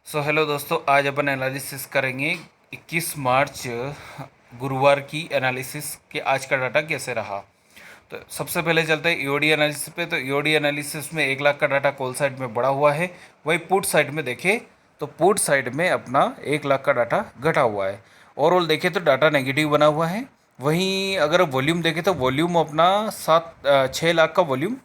Hello दोस्तों, आज अपन analysis करेंगे 21 मार्च गुरुवार की एनालिसिस कि आज का डाटा कैसे रहा। तो सबसे पहले चलते हैं ईओडी एनालिसिस पे। तो ईओडी एनालिसिस में 1 लाख का डाटा कॉल साइड में बढ़ा हुआ है। वही पुट साइड में देखें तो पुट साइड में अपना 1 लाख का डाटा घटा हुआ है। ओवरऑल देखें तो डाटा नेगेटिव बना हुआ है। वहीं अगर वॉल्यूम देखें तो वॉल्यूम अपना 6 लाख का वॉल्यूम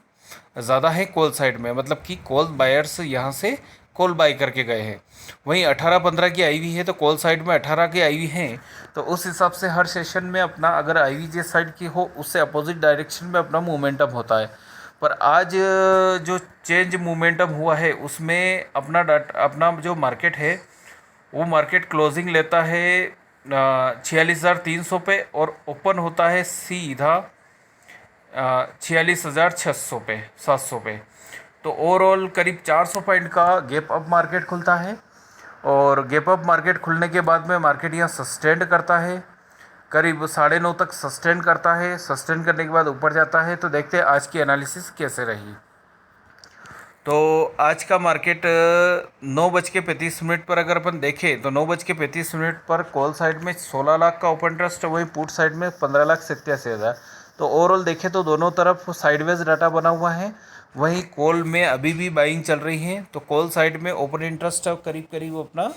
ज़्यादा है कॉल साइड में, मतलब कि कॉल बायर्स यहाँ से कॉल बाई करके गए हैं। वहीं 18-15 की आईवी है तो कॉल साइड में 18 की आईवी हैं। तो उस हिसाब से हर सेशन में अपना अगर आईवी जिस साइड की हो उससे अपोजिट डायरेक्शन में अपना मोमेंटम होता है। पर आज जो चेंज मोमेंटम हुआ है उसमें अपना डाटा अपना जो मार्केट है वो मार्केट क्लोजिंग लेता है 46,300 पे और ओपन होता है सीधा 46,600 पे 700 पे। तो ओवरऑल करीब 400 पॉइंट का गैप अप मार्केट खुलता है और गैप अप मार्केट खुलने के बाद में मार्केट यहाँ सस्टेंड करता है, करीब 9:30 तक सस्टेंड करता है। सस्टेंड करने के बाद ऊपर जाता है। तो देखते हैं आज की एनालिसिस कैसे रही। तो आज का मार्केट 9:35 पर अगर अपन देखें तो 9:35 पर कॉल साइड में 16 लाख का ओपन ट्रस्ट, वही पुट साइड में 15,87,000। तो ओवरऑल देखें तो दोनों तरफ साइडवेज डाटा बना हुआ है। वहीं कॉल में अभी भी बाइंग चल रही है। तो कॉल साइड में ओपन इंटरेस्ट करीब करीब अपना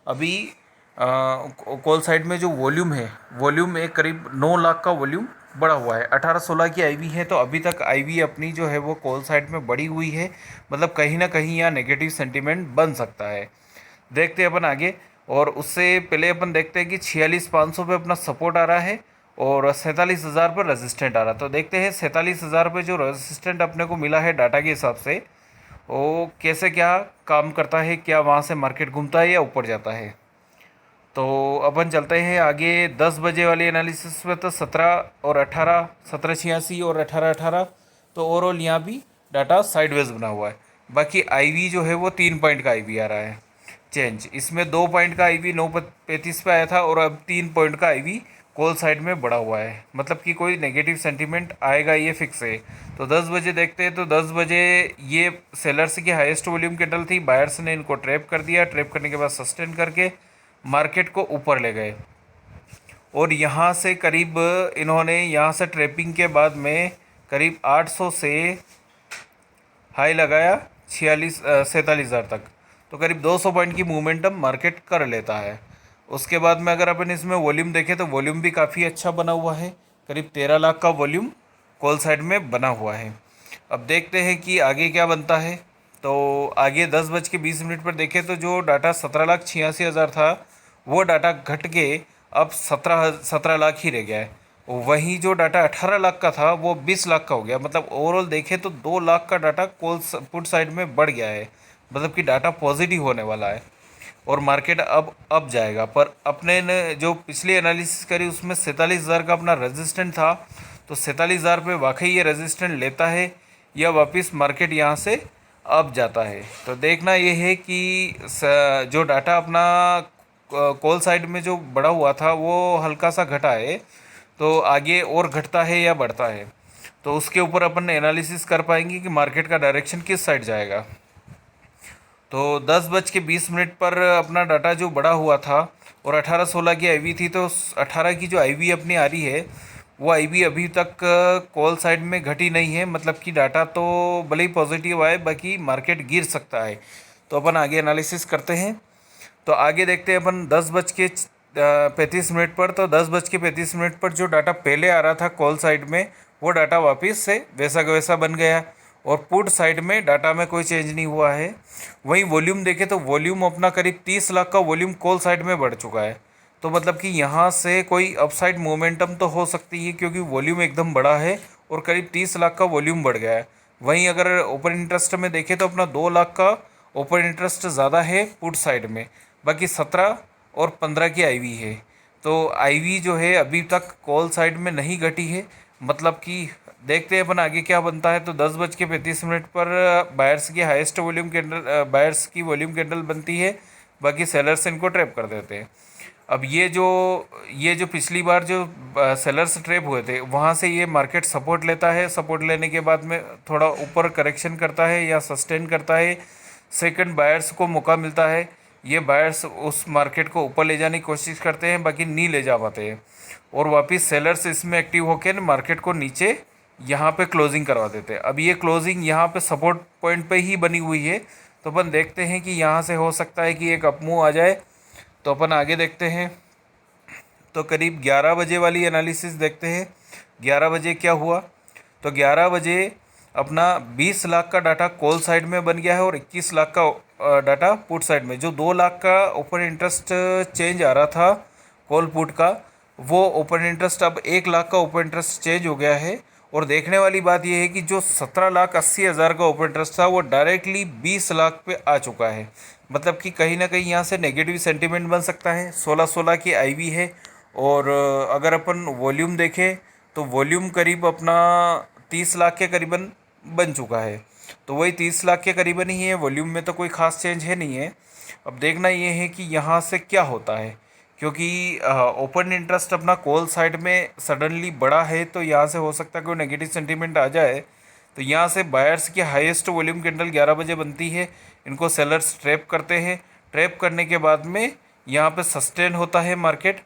अभी कॉल साइड में जो वॉल्यूम है, वॉल्यूम एक करीब 9 लाख का वॉल्यूम बढ़ा हुआ है। 18-16 की आईवी है तो अभी तक आईवी अपनी जो है वो कॉल साइड में बढ़ी हुई है। मतलब कहीं ना कहीं यहाँ नेगेटिव सेंटीमेंट बन सकता है। देखते हैं अपन आगे। और उससे पहले अपन देखते हैं कि 46,500 पे अपना सपोर्ट आ रहा है और 47,000 पर रेजिस्टेंट आ रहा है। तो देखते हैं 47,000 पे जो रेजिस्टेंट अपने को मिला है डाटा के हिसाब से वो कैसे क्या काम करता है, क्या वहाँ से मार्केट घूमता है या ऊपर जाता है। तो अपन चलते हैं आगे 10 बजे वाली एनालिसिस में। तो 17 और 18, 1786 और 18-18। तो ओवरऑल यहाँ भी डाटा साइडवेज बना हुआ है। बाकी आईवी जो है वो 3 पॉइंट का आईवी आ रहा है चेंज। इसमें 2 पॉइंट का आईवी 9:35 पे आया था और अब 3 पॉइंट का आईवी कॉल साइड में बढ़ा हुआ है। मतलब कि कोई नेगेटिव सेंटीमेंट आएगा ये फिक्स है। तो 10 बजे देखते हैं। तो 10 बजे ये सेलर्स की हाईएस्ट वॉल्यूम कैंडल थी। बायर्स ने इनको ट्रैप कर दिया। ट्रैप करने के बाद सस्टेन करके मार्केट को ऊपर ले गए और यहाँ से करीब इन्होंने यहाँ से ट्रैपिंग के बाद में करीब 800 से हाई लगाया 47,000 तक। तो करीब 200 पॉइंट की मूवमेंटम मार्केट कर लेता है। उसके बाद में अगर अपन इसमें वॉल्यूम देखें तो वॉल्यूम भी काफ़ी अच्छा बना हुआ है। करीब 13 लाख का वॉल्यूम कॉल साइड में बना हुआ है। अब देखते हैं कि आगे क्या बनता है। तो आगे 10:20 पर देखें तो जो डाटा 17,86,000 था वो डाटा घट के अब 17 लाख ही रह गया है। वहीं जो डाटा 18 लाख का था वो 20 लाख का हो गया। मतलब ओवरऑल देखें तो 2 लाख का डाटा कॉल पुट साइड में बढ़ गया है। मतलब कि डाटा पॉजिटिव होने वाला है और मार्केट अब जाएगा। पर अपने ने जो पिछली एनालिसिस करी उसमें 47,000 का अपना रेजिस्टेंट था। तो 47,000 पे वाकई ये रेजिस्टेंट लेता है या वापस मार्केट यहाँ से अब जाता है। तो देखना ये है कि जो डाटा अपना कॉल साइड में जो बढ़ा हुआ था वो हल्का सा घटा है। तो आगे और घटता है या बढ़ता है तो उसके ऊपर अपन एनालिसिस कर पाएंगे कि मार्केट का डायरेक्शन किस साइड जाएगा। तो 10:20 पर अपना डाटा जो बढ़ा हुआ था और 18-16 की आईवी थी। तो 18 की जो आईवी अपनी आ रही है वो आईवी अभी तक कॉल साइड में घटी नहीं है। मतलब कि डाटा तो भले ही पॉजिटिव आए बाकी मार्केट गिर सकता है। तो अपन आगे एनालिसिस करते हैं। तो आगे देखते हैं अपन 10:35 पर। तो 10:35 पर जो डाटा पहले आ रहा था कॉल साइड में वो डाटा वापस से वैसा का वैसा बन गया और पुट साइड में डाटा में कोई चेंज नहीं हुआ है। वहीं वॉल्यूम देखें तो वॉल्यूम अपना करीब 30 लाख का वॉल्यूम कॉल साइड में बढ़ चुका है। तो मतलब कि यहाँ से कोई अपसाइड मोमेंटम तो हो सकती है क्योंकि वॉल्यूम एकदम बड़ा है और करीब 30 लाख का वॉल्यूम बढ़ गया है। वहीं अगर ओपन इंटरेस्ट में देखें तो अपना 2 लाख का ओपन इंटरेस्ट ज़्यादा है पुट साइड में। बाकी 17 और 15 की आईवी है। तो आईवी जो है अभी तक कॉल साइड में नहीं घटी है। मतलब कि देखते हैं अपन आगे क्या बनता है। तो 10:35 पर बायर्स की हाईएस्ट वॉल्यूम कैंडल बायर्स की वॉल्यूम कैंडल बनती है। बाकी सेलर्स इनको ट्रैप कर देते हैं। अब ये जो पिछली बार जो सेलर्स ट्रैप हुए थे वहाँ से ये मार्केट सपोर्ट लेता है। सपोर्ट लेने के बाद में थोड़ा ऊपर करेक्शन करता है या सस्टेन करता है। सेकंड बायर्स को मौका मिलता है ये बायर्स उस मार्केट को ऊपर ले जाने की कोशिश करते हैं, बाकी नहीं ले जा पाते हैं, और वापस सेलर्स इसमें एक्टिव होकर मार्केट को नीचे यहाँ पे क्लोजिंग करवा देते हैं। अब ये क्लोजिंग यहाँ पे सपोर्ट पॉइंट पे ही बनी हुई है, तो अपन देखते हैं कि यहाँ से हो सकता है कि एक अपमूव आ जाए। तो अपन आगे देखते हैं, तो करीब 11 बजे वाली एनालिसिस देखते हैं। 11 बजे क्या हुआ, तो 11 बजे अपना 20 लाख का डाटा कॉल साइड में बन गया है और 21 लाख का डाटा पुट साइड में। जो 2 लाख का ओपन इंटरेस्ट चेंज आ रहा था कॉल पुट का, वो ओपन इंटरेस्ट अब 1 लाख का ओपन इंटरेस्ट चेंज हो गया है। और देखने वाली बात यह है कि जो 17,80,000 का ओपन इंटरेस्ट था वो डायरेक्टली 20 लाख पे आ चुका है। मतलब कि कहीं ना कहीं यहाँ से नेगेटिव सेंटीमेंट बन सकता है। 16-16 की आईवी है, और अगर अपन वॉल्यूम देखें तो वॉल्यूम करीब अपना 30 लाख के करीबन बन चुका है। तो वही 30 लाख के करीबन ही है, वॉल्यूम में तो कोई ख़ास चेंज है नहीं है। अब देखना ये है कि यहाँ से क्या होता है, क्योंकि ओपन इंटरेस्ट अपना कॉल साइड में सडनली बढ़ा है, तो यहाँ से हो सकता है कोई नेगेटिव सेंटीमेंट आ जाए। तो यहाँ से बायर्स की हाईएस्ट वॉल्यूम कैंडल 11 बजे बनती है, इनको सेलर्स ट्रैप करते हैं। ट्रैप करने के बाद में यहाँ पे सस्टेन होता है मार्केट,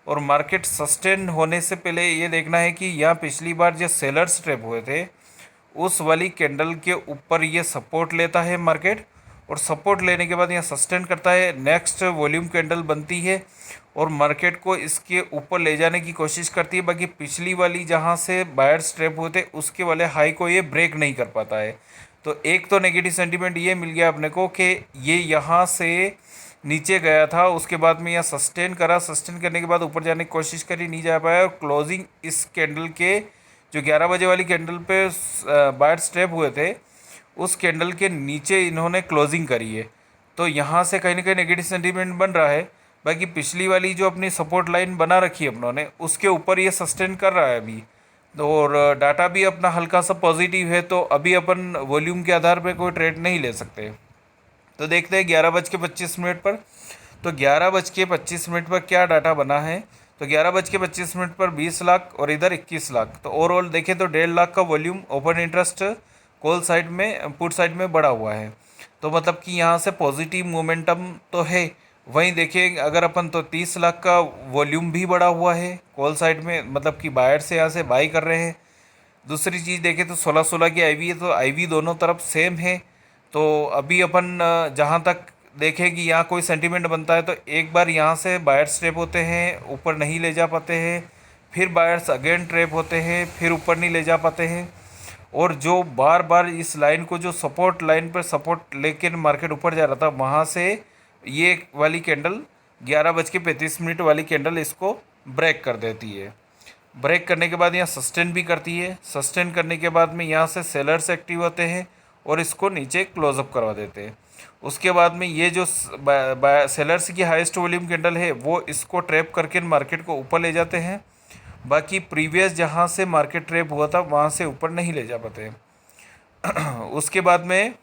और मार्केट सस्टेन होने से पहले ये देखना है कि यहाँ पिछली बार जो सेलर्स ट्रैप हुए थे उस वाली कैंडल के ऊपर ये सपोर्ट लेता है मार्केट, और सपोर्ट लेने के बाद यहाँ सस्टेन करता है। नेक्स्ट वॉल्यूम कैंडल बनती है और मार्केट को इसके ऊपर ले जाने की कोशिश करती है। बाकी पिछली वाली जहाँ से बायर्स ट्रैप हुए थे उसके वाले हाई को ये ब्रेक नहीं कर पाता है। तो एक तो नेगेटिव सेंटीमेंट ये मिल गया अपने को कि ये यहाँ से नीचे गया था, उसके बाद में यह सस्टेन करा, सस्टेन करने के बाद ऊपर जाने की कोशिश करी, नहीं जा पाया, और क्लोजिंग इस कैंडल के जो 11 बजे वाली कैंडल पे बायर स्टेप हुए थे उस कैंडल के नीचे इन्होंने क्लोजिंग करी है। तो यहाँ से कहीं ना कहीं नेगेटिव सेंटीमेंट बन रहा है। बाकी पिछली वाली जो अपनी सपोर्ट लाइन बना रखी है अपनों ने उसके ऊपर ये सस्टेन कर रहा है अभी, और डाटा भी अपना हल्का सा पॉजिटिव है। तो अभी अपन वॉल्यूम के आधार पर कोई ट्रेड नहीं ले सकते। तो देखते हैं 11:25 पर, तो 11:25 पर क्या डाटा बना है। तो 11:25 पर 20 लाख और इधर 21 लाख। तो ओवरऑल देखें तो 1.5 लाख का volume open interest call side में पुट साइड में बढ़ा हुआ है। तो मतलब कि यहाँ से पॉजिटिव मोमेंटम तो है। वहीं देखिए अगर अपन तो 30 लाख का वॉल्यूम भी बढ़ा हुआ है कॉल साइड में, मतलब कि बायर से यहाँ से बाई कर रहे हैं। दूसरी चीज़ देखें तो 16-16 की आईवी है, तो आईवी दोनों तरफ सेम है। तो अभी अपन जहाँ तक देखें कि यहाँ कोई सेंटीमेंट बनता है तो एक बार यहाँ से बायर्स ट्रैप होते हैं, ऊपर नहीं ले जा पाते हैं, फिर बायर्स अगेन ट्रैप होते हैं, फिर ऊपर नहीं ले जा पाते हैं। और जो बार बार इस लाइन को जो सपोर्ट लाइन पर सपोर्ट लेकर मार्केट ऊपर जा रहा था, वहाँ से ये वाली कैंडल 11:35 वाली कैंडल इसको ब्रेक कर देती है। ब्रेक करने के बाद यहाँ सस्टेन भी करती है। सस्टेन करने के बाद में यहाँ से सेलर्स एक्टिव होते हैं और इसको नीचे क्लोजअप करवा देते हैं। उसके बाद में ये जो सेलर्स की हाईएस्ट वॉल्यूम कैंडल है वो इसको ट्रैप करके मार्केट को ऊपर ले जाते हैं। बाकी प्रीवियस जहाँ से मार्केट ट्रैप हुआ था वहाँ से ऊपर नहीं ले जा पाते हैं। उसके बाद में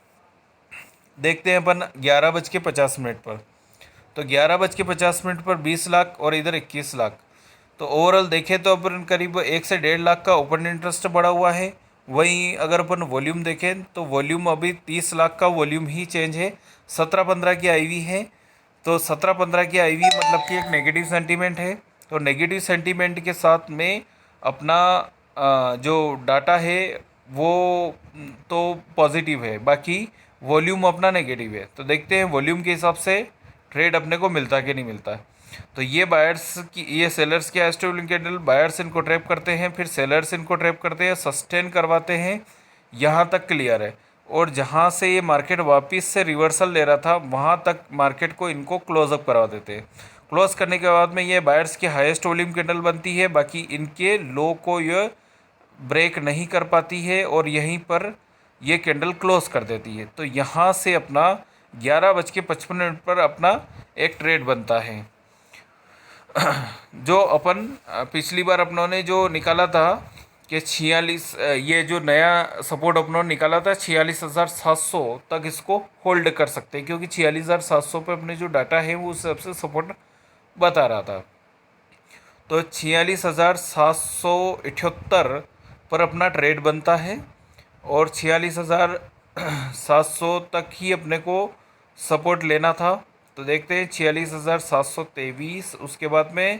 देखते हैं अपन 11:50 पर, तो 11:50 पर 20 लाख और इधर 21 लाख। तो ओवरऑल देखें तो अपन करीब 1 से 1.5 लाख का ओपन इंटरेस्ट बढ़ा हुआ है। वहीं अगर अपन वॉल्यूम देखें तो वॉल्यूम अभी 30 लाख का वॉल्यूम ही चेंज है। 17-15 की आईवी है, तो 17-15 की आईवी मतलब कि एक नेगेटिव सेंटीमेंट है। तो नेगेटिव सेंटीमेंट के साथ में अपना जो डाटा है वो तो पॉजिटिव है, बाकी वॉल्यूम अपना नेगेटिव है। तो देखते हैं वॉल्यूम के हिसाब से ट्रेड अपने को मिलता कि नहीं मिलता। तो ये बायर्स की ये सेलर्स के एस्टोलिंग कैंडल, बायर्स इनको ट्रैप करते हैं, फिर सेलर्स इनको ट्रैप करते हैं, सस्टेन करवाते हैं, यहाँ तक क्लियर है। और जहाँ से ये मार्केट वापस से रिवर्सल ले रहा था वहाँ तक मार्केट को इनको क्लोजअप करवा देते हैं। क्लोज करने के बाद में ये बायर्स की हाईएस्ट वॉल्यूम कैंडल बनती है, बाकी इनके लो को ये ब्रेक नहीं कर पाती है और यहीं पर ये कैंडल क्लोज कर देती है। तो यहाँ से अपना 11:55 पर अपना एक ट्रेड बनता है। जो अपन पिछली बार अपनों ने जो निकाला था कि 46, ये जो नया सपोर्ट अपनों ने निकाला था 46,700 तक इसको होल्ड कर सकते हैं, क्योंकि 46,700 पे अपने जो डाटा है वो सबसे सपोर्ट बता रहा था। तो 46,778 पर अपना ट्रेड बनता है और 46,700 तक ही अपने को सपोर्ट लेना था। तो देखते हैं 46,723। उसके बाद में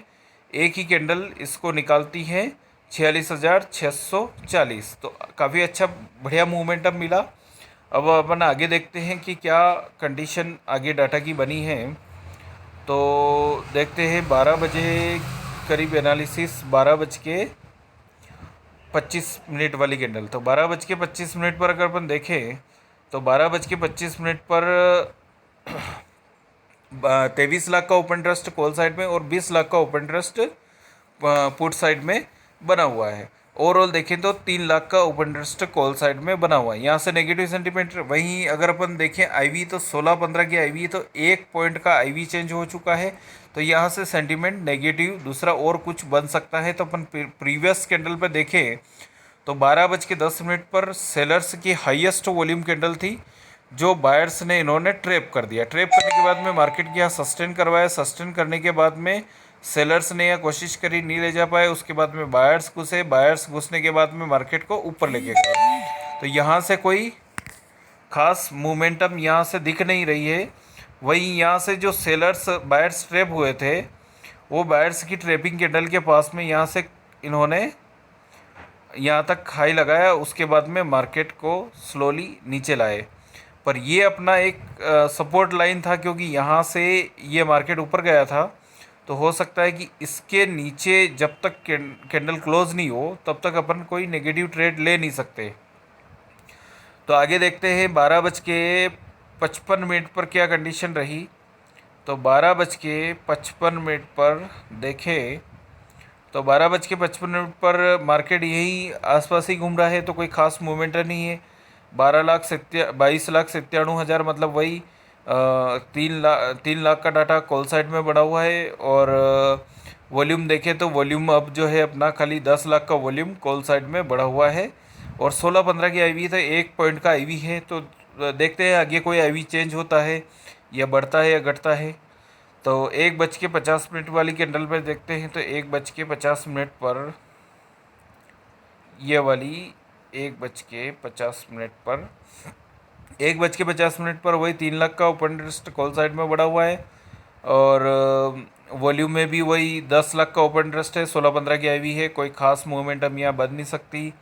एक ही कैंडल इसको निकालती है 46,640। तो काफ़ी अच्छा बढ़िया मूवमेंटम मिला। अब अपन आगे देखते हैं कि क्या कंडीशन आगे डाटा की बनी है। तो देखते हैं 12 बजे करीब एनालिसिस, 12 बज के 25 मिनट वाली कैंडल। तो 12 बज के 25 मिनट पर अगर अपन देखें तो 12 बज के 25 मिनट पर 23 लाख का ओपन ट्रस्ट कॉल साइड में और 20 लाख का ओपन ट्रस्ट पुट साइड में बना हुआ है। ओवरऑल देखें तो 3 लाख का ओपन ट्रस्ट कॉल साइड में बना हुआ है। यहाँ से नेगेटिव सेंटीमेंट। वहीं अगर अपन देखें आईवी तो 16-15 की आईवी, तो 1 पॉइंट का आईवी चेंज हो चुका है। तो यहाँ से सेंटीमेंट नेगेटिव दूसरा और कुछ बन सकता है। तो अपन प्रीवियस कैंडल पर देखें तो 12 बज के 10 मिनट पर सेलर्स की हाईएस्ट वॉल्यूम कैंडल थी, जो बायर्स ने इन्होंने ट्रैप कर दिया। ट्रैप करने के बाद में मार्केट की यहाँ सस्टेन करवाया। सस्टेन करने के बाद में सेलर्स ने यह कोशिश करी, नहीं ले जा पाए। उसके बाद में बायर्स घुसे। बायर्स घुसने के बाद में मार्केट को ऊपर लेके गए। तो यहाँ से कोई खास मोमेंटम यहाँ से दिख नहीं रही है। वहीं यहाँ से जो सेलर्स बायर्स ट्रैप हुए थे, वो बायर्स की ट्रैपिंग कैंडल के पास में यहाँ से इन्होंने यहाँ तक हाई लगाया। उसके बाद में मार्केट को स्लोली नीचे लाए। पर ये अपना एक सपोर्ट लाइन था, क्योंकि यहाँ से ये मार्केट ऊपर गया था। तो हो सकता है कि इसके नीचे जब तक कैंडल क्लोज नहीं हो तब तक अपन कोई नेगेटिव ट्रेड ले नहीं सकते। तो आगे देखते हैं 12 बज के 55 मिनट पर क्या कंडीशन रही। तो 12 बज के 55 मिनट पर देखें तो 12 बज के 55 मिनट पर मार्केट यही आसपास ही घूम रहा है। तो कोई ख़ास मूवमेंट नहीं है। 22,97,000 मतलब वही 3 लाख का डाटा कॉल साइड में बढ़ा हुआ है। और वॉल्यूम देखें तो वॉल्यूम अब जो है अपना खाली 10 लाख का वॉल्यूम कॉल साइड में बढ़ा हुआ है। और 16-15 की आईवी तो 1 पॉइंट का आईवी है। तो देखते हैं आगे कोई आईवी चेंज होता है या बढ़ता है या घटता है। तो 1 बज के 50 मिनट वाली कैंडल पर देखते हैं। तो 1 बज के 50 मिनट पर ये वाली 1 बज के 50 मिनट पर 1 बज के 50 मिनट पर वही 3 लाख का ओपन इंटरेस्ट कॉल साइड में बढ़ा हुआ है। और वॉल्यूम में भी वही 10 लाख का ओपन इंटरेस्ट है। 16-15 की आईवी है। कोई ख़ास मूवमेंटम यहाँ बन नहीं सकती।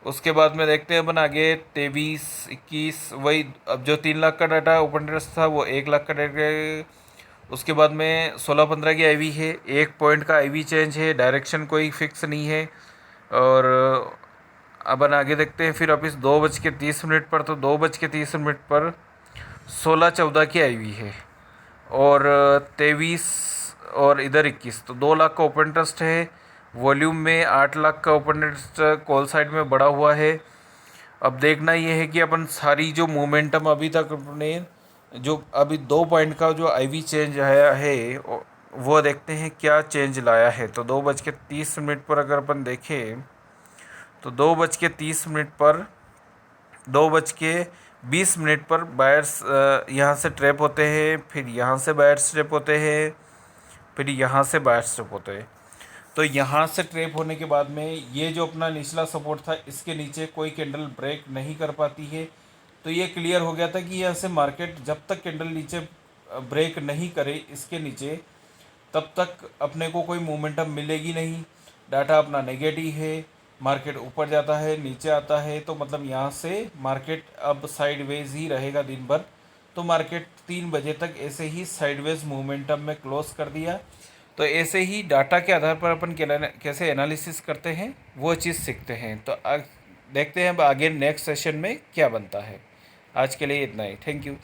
उसके बाद में देखते हैं अपन आगे 23-21 वही। अब जो 3 लाख का डाटा ओपन इंटरेस्ट था वो 1 लाख का डाटा। उसके बाद में 16-15 की आईवी है। 1 पॉइंट का आईवी चेंज है। डायरेक्शन कोई फिक्स नहीं है। और अपन आगे देखते हैं फिर वापस 2 बज के 30 मिनट पर। तो 2 बज के 30 मिनट पर 16-14 की आईवी है। और 23 और इधर 21। तो 2 लाख का ओपन इंटरेस्ट है। वॉल्यूम में 8 लाख का ओपन इंटरेस्ट कॉल साइड में बढ़ा हुआ है। अब देखना ये है कि अपन सारी जो मोमेंटम अभी तक अपने जो अभी 2 पॉइंट का जो आईवी चेंज आया है वो देखते हैं क्या चेंज लाया है। तो 2 बज के 30 मिनट पर अगर अपन देखें तो 2 बज के पर बायर्स यहाँ से ट्रैप होते हैं, फिर यहाँ से बायर्स ट्रैप होते हैं, फिर यहाँ से बायर्स ट्रैप होते हैं। तो यहाँ से ट्रैप होने के बाद में ये जो अपना निचला सपोर्ट था, इसके नीचे कोई कैंडल ब्रेक नहीं कर पाती है। तो ये क्लियर हो गया था कि यहाँ से मार्केट जब तक कैंडल नीचे ब्रेक नहीं करे इसके नीचे, तब तक अपने को कोई मोमेंटम मिलेगी नहीं। डाटा अपना नेगेटिव है। मार्केट ऊपर जाता है, नीचे आता है, तो मतलब यहाँ से मार्केट अब साइडवेज ही रहेगा दिन भर। तो मार्केट 3 बजे तक ऐसे ही साइडवेज मोमेंटम में क्लोज कर दिया। तो ऐसे ही डाटा के आधार पर अपन कैसे एनालिसिस करते हैं वो चीज़ सीखते हैं। तो देखते हैं अब आगे नेक्स्ट सेशन में क्या बनता है। आज के लिए इतना ही। Thank you.